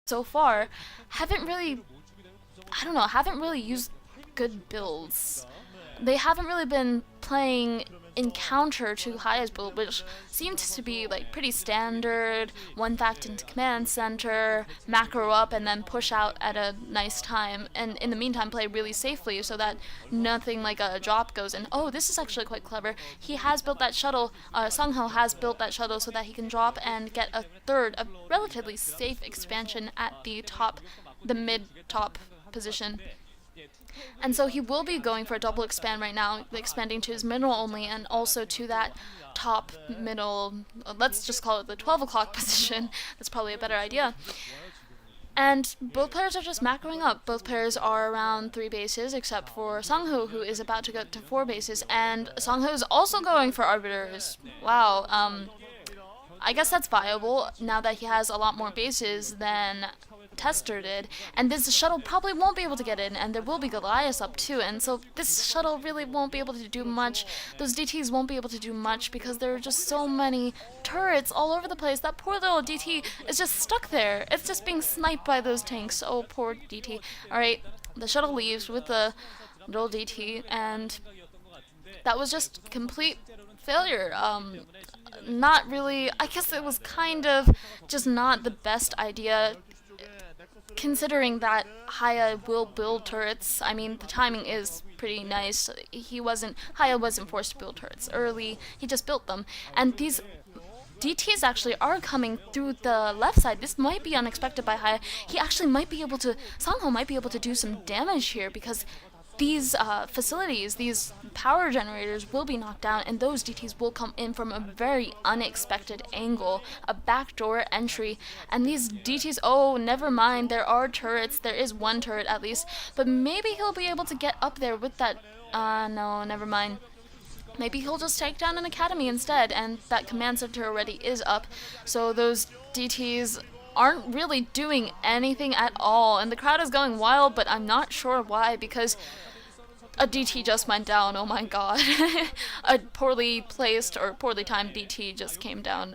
so far haven't really, I don't know, haven't really used good builds. They haven't really been playing in counter to HiyA's build, which seems to be like pretty standard. One fact into command center, macro up, and then push out at a nice time. And in the meantime, play really safely so that nothing like a drop goes in. Oh, this is actually quite clever. He has built that shuttle. Sangho has built that shuttle so that he can drop and get a third, a relatively safe expansion at the top, the mid top position. And so he will be going for a double expand right now, expanding to his middle only and also to that top middle, let's just call it the 12 o'clock position. That's probably a better idea. And both players are just macroing up. Both players are around 3 bases, except for Sangho, who is about to go to 4 bases. And Sangho is also going for Arbiters. Wow, I guess that's viable now that he has a lot more bases than Tester did, and this shuttle probably won't be able to get in, and there will be Goliath up too, and so this shuttle really won't be able to do much. Those DTs won't be able to do much because there are just so many turrets all over the place. That poor little DT is just stuck there. It's just being sniped by those tanks. Oh, poor DT. Alright, the shuttle leaves with the little DT, and that was just complete failure. Not really, I guess it was kind of just not the best idea considering that HiyA will build turrets. I mean, the timing is pretty nice. HiyA wasn't forced to build turrets early, he just built them. And these DTs actually are coming through the left side. This might be unexpected by HiyA. He actually might be able to, Sangho might be able to do some damage here because these facilities, these power generators will be knocked down, and those DTs will come in from a very unexpected angle, a backdoor entry. And these DTs, oh, never mind, there are turrets, there is one turret at least, but maybe he'll be able to get up there with that, no, never mind. Maybe he'll just take down an academy instead, and that command center already is up, so those DTs aren't really doing anything at all, and the crowd is going wild, but I'm not sure why, because a DT just went down, oh my god. A poorly placed or poorly timed DT just came down.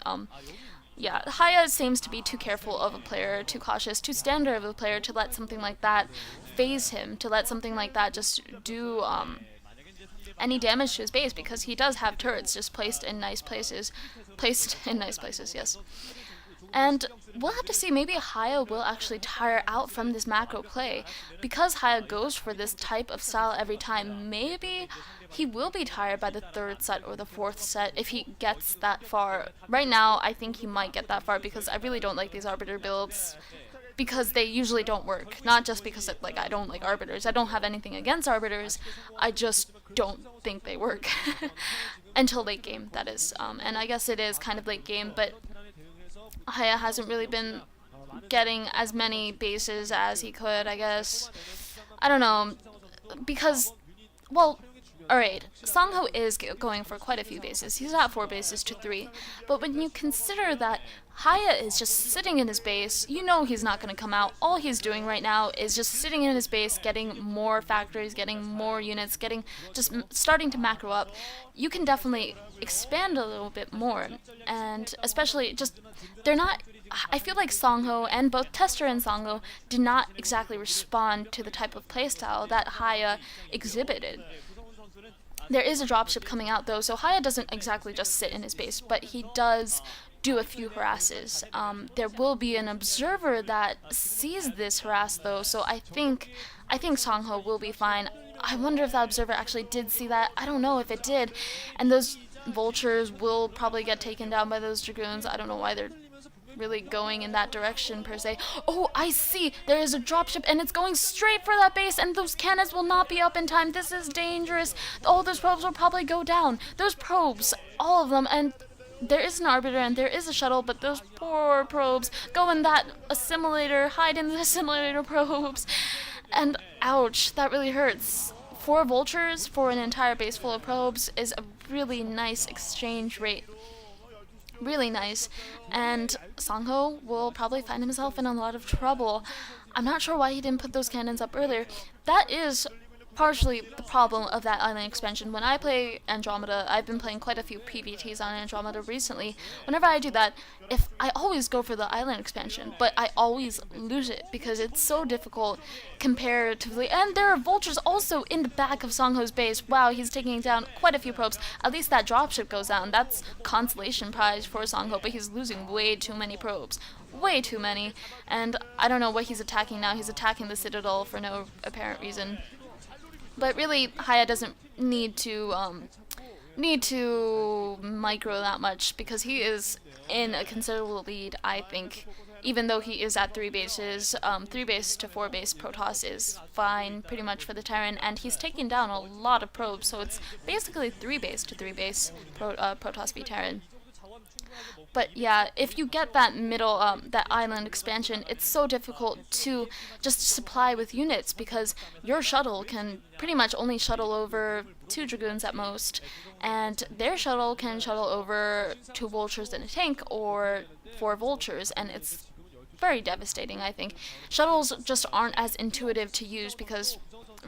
Yeah, HiyA seems to be too careful of a player, too cautious, too standard of a player to let something like that phase him, to let something like that just do any damage to his base, because he does have turrets just placed in nice places. Yes. And we'll have to see, maybe HiyA will actually tire out from this macro play. Because HiyA goes for this type of style every time, maybe he will be tired by the 3rd set or the 4th set if he gets that far. Right now, I think he might get that far because I really don't like these Arbiter builds, because they usually don't work. Not just because I don't like Arbiters. I don't have anything against Arbiters. I just don't think they work. Until late game, that is. And I guess it is kind of late game, but HiyA hasn't really been getting as many bases as he could, I guess. I don't know, because, well, alright, Sangho is going for quite a few bases. He's at 4 bases to 3, but when you consider that HiyA is just sitting in his base, you know he's not going to come out. All he's doing right now is just sitting in his base, getting more factories, getting more units, just starting to macro up. You can definitely expand a little bit more, and especially just, they're not, I feel like Sangho and both Tester and Sangho did not exactly respond to the type of playstyle that HiyA exhibited. There is a dropship coming out though, so HiyA doesn't exactly just sit in his base, but he does do a few harasses. There will be an observer that sees this harass though, so I think Sangho will be fine. I wonder if that observer actually did see that. I don't know if it did. And those vultures will probably get taken down by those dragoons. I don't know why they're really going in that direction per se. Oh, I see! There is a dropship and it's going straight for that base, and those cannons will not be up in time. This is dangerous. All those probes will probably go down. Those probes, all of them, and there is an arbiter and there is a shuttle, but those poor probes go in that assimilator, hide in the assimilator probes. And ouch, that really hurts. 4 vultures for an entire base full of probes is a really nice exchange rate. Really nice. And Sangho will probably find himself in a lot of trouble. I'm not sure why he didn't put those cannons up earlier. That is partially the problem of that island expansion. When I play Andromeda, I've been playing quite a few PvTs on Andromeda recently. Whenever I do that, if I always go for the island expansion, but I always lose it because it's so difficult comparatively. And there are vultures also in the back of Sangho's base. Wow, he's taking down quite a few probes. At least that dropship goes down. That's consolation prize for Sangho, but he's losing way too many probes. Way too many. And I don't know what he's attacking now. He's attacking the Citadel for no apparent reason. But really, HiyA doesn't need to micro that much because he is in a considerable lead, I think. Even though he is at 3 bases, 3 base to 4 base Protoss is fine pretty much for the Terran, and he's taking down a lot of probes, so it's basically 3 base to 3 base Protoss v Terran. But yeah, if you get that middle, that island expansion, it's so difficult to just supply with units because your shuttle can pretty much only shuttle over 2 Dragoons at most, and their shuttle can shuttle over 2 Vultures and a tank or 4 Vultures, and it's very devastating, I think. Shuttles just aren't as intuitive to use because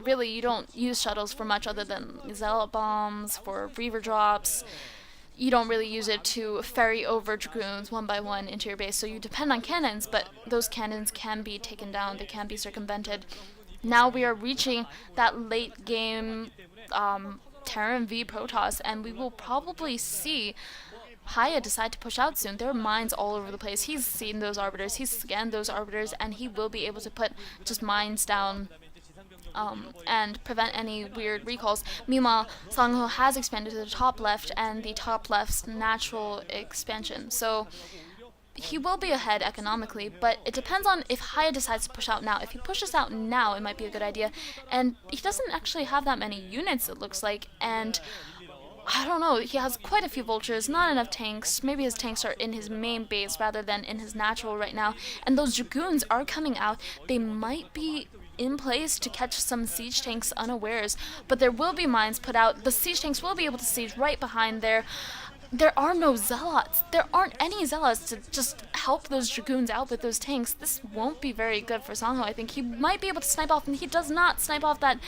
really you don't use shuttles for much other than Zealot bombs, for Reaver drops. You don't really use it to ferry over Dragoons one by one into your base, so you depend on cannons, but those cannons can be taken down, they can be circumvented. Now we are reaching that late game Terran v Protoss, and we will probably see HiyA decide to push out soon. There are mines all over the place. He's seen those arbiters, he's scanned those arbiters, and he will be able to put just mines down and prevent any weird recalls. Meanwhile, Sangho has expanded to the top left and the top left's natural expansion. So he will be ahead economically, but it depends on if HiyA decides to push out now. If he pushes out now, it might be a good idea. And he doesn't actually have that many units, it looks like, and I don't know, he has quite a few vultures, not enough tanks. Maybe his tanks are in his main base rather than in his natural right now. And those Dragoons are coming out. They might be in place to catch some siege tanks unawares, but there will be mines put out. The siege tanks will be able to siege right behind there. There are no zealots. There aren't any zealots to just help those Dragoons out with those tanks. This won't be very good for Sangho, I think. He might be able to snipe off, and he does not snipe off that